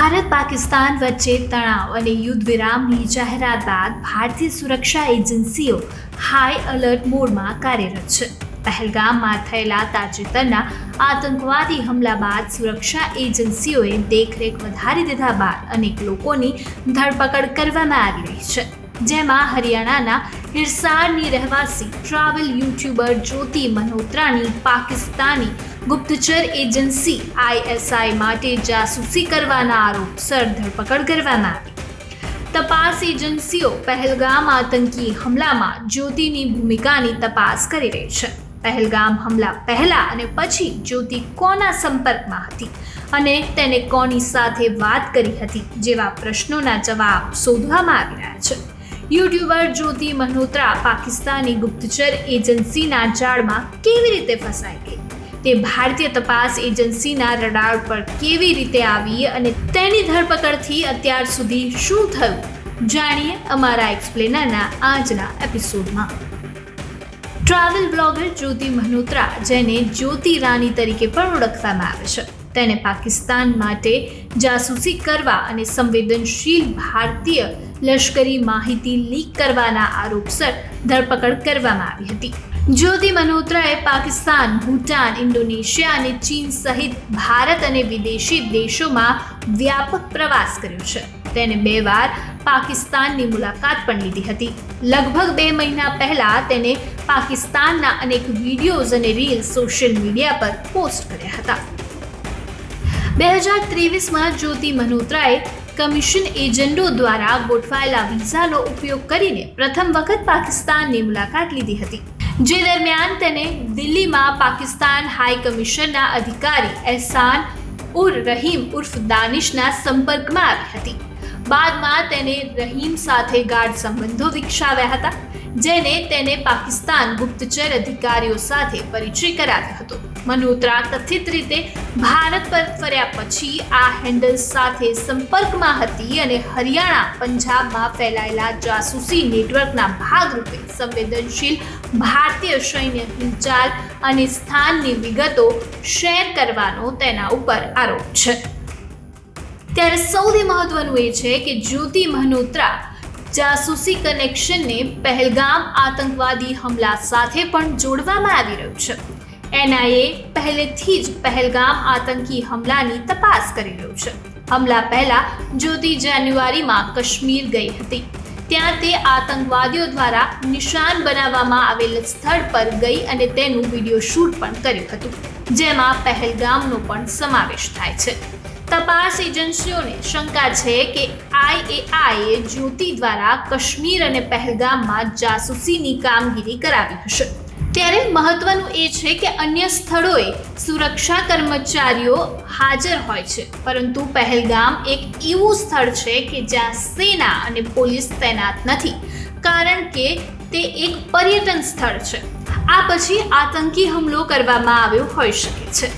ભારત પાકિસ્તાન વચ્ચે તણાવ અને યુદ્ધ વિરામની જાહેરાત બાદ ભારતીય સુરક્ષા એજન્સીઓ હાઈ એલર્ટ મોડમાં કાર્યરત છે. પહેલગામમાં થયેલા તાજેતરના આતંકવાદી હુમલા બાદ સુરક્ષા એજન્સીઓએ દેખરેખ વધારી દીધા બાદ અનેક લોકોની ધરપકડ કરવામાં આવી રહી છે. જેમાં હરિયાણાના હિરસારની રહેવાસી ટ્રાવેલ યુટ્યુબર જ્યોતિ મલ્હોત્રાની પાકિસ્તાની ગુપ્તચર એજન્સી ISI માટે જાસૂસી કરવાના આરોપસર ધરપકડ કરવામાં આવી. તપાસ એજન્સીઓ પહેલગામ આતંકી હુમલામાં જ્યોતિની ભૂમિકાની તપાસ કરી રહી છે. પહેલગામ હુમલા પહેલા અને પછી જ્યોતિ કોના સંપર્કમાં હતી અને તેને કોની સાથે વાત કરી હતી જેવા પ્રશ્નોના જવાબ શોધવામાં આવી રહ્યા છે. યુટ્યુબર જ્યોતિ મલ્હોત્રા પાકિસ્તાની ગુપ્તચર એજન્સીના જાળમાં કેવી રીતે ફસાઈ ગઈ, તે ભારતીય તપાસ એજન્સીના રડાર પર કેવી રીતે આવી અને તેની ધરપકડથી અત્યાર સુધી શું થયું, જાણીએ અમારા એક્સપ્લેનરના આજના એપિસોડમાં. ટ્રાવેલ બ્લોગર જ્યોતિ મલ્હોત્રા, જેને જ્યોતિ રાની તરીકે પણ ઓળખવામાં આવે છે, તેને પાકિસ્તાન માટે જાસૂસી કરવા અને સંવેદનશીલ ભારતીય લશ્કરી માહિતી લીક કરવાના આરોપસર ધરપકડ કરવામાં આવી હતી. જ્યોતિ મલ્હોત્રાએ પાકિસ્તાન, ભૂટાન, ઇન્ડોનેશિયા અને ચીન સહિત ભારત અને વિદેશી દેશોમાં વ્યાપક પ્રવાસ કર્યો છે. તેને 2 વાર પાકિસ્તાનની મુલાકાત પણ લીધી હતી. લગભગ 2 મહિના પહેલા તેને પાકિસ્તાનના અનેક વિડીયોઝ અને રીલ્સ સોશિયલ મીડિયા પર પોસ્ટ કર્યા હતા. 2023માં જ્યોતિ મલ્હોત્રાએ કમિશન એજન્ટો દ્વારા ગોઠવાયેલા વિઝાનો ઉપયોગ કરીને પ્રથમ વખત પાકિસ્તાનની મુલાકાત લીધી હતી. જે દરમિયાન તેને દિલ્હીમાં પાકિસ્તાન હાઈ કમિશનના અધિકારી એહસાન ઉર રહીમ ઉર્ફ દાનિશના સંપર્કમાં આવી હતી. બાદમાં તેને રહીમ સાથે ગાઢ સંબંધો વિકસાવ્યા હતા, જેને તેને પાકિસ્તાન ગુપ્તચર અધિકારીઓ સાથે પરિચય કરાવ્યો હતો. મલ્હોત્રા કથિત રીતે ભારત પર ફર્યા પછી આ હેન્ડલ્સ સાથે સંપર્કમાં હતી અને હરિયાણા, પંજાબમાં ફેલાયેલા જાસૂસી નેટવર્કના ભાગરૂપે સંવેદનશીલ ભારતીય સૈન્ય હિલચાલ અને સ્થાનની વિગતો શેર કરવાનો તેના ઉપર આરોપ છે. ત્યારે સૌથી મહત્વનું એ છે કે જ્યોતિ મલ્હોત્રા જાસૂસી કનેક્શનને પહેલગામ આતંકવાદી હુમલા સાથે પણ જોડવામાં આવી રહ્યું છે. NIA પહેલેથી જ પહેલગામ આતંકી હુમલાની તપાસ કરી રહ્યું છે. હુમલા પહેલા જ્યોતિ જાન્યુઆરીમાં કાશ્મીર ગઈ હતી. ત્યાં તે આતંકવાદીઓ દ્વારા નિશાન બનાવવામાં આવેલ સ્થળ પર ગઈ અને તેનું વિડીયો શૂટ પણ કર્યું હતું, જેમાં પહેલગામનો પણ સમાવેશ થાય છે. તપાસ એજન્સીઓને શંકા છે કે IAI એ જ્યોતિ દ્વારા કાશ્મીર અને પહેલગામમાં જાસૂસીની કામગીરી કરાવી હશે. ત્યારે મહત્વનું એ છે કે અન્ય સ્થળોએ સુરક્ષા કર્મચારીઓ હાજર હોય છે, પરંતુ પહેલગામ એક એવું સ્થળ છે કે જ્યાં સેના અને પોલીસ તૈનાત નથી, કારણ કે તે એક પર્યટન સ્થળ છે. આ પછી આતંકી હુમલો કરવામાં આવ્યો હોઈ શકે છે.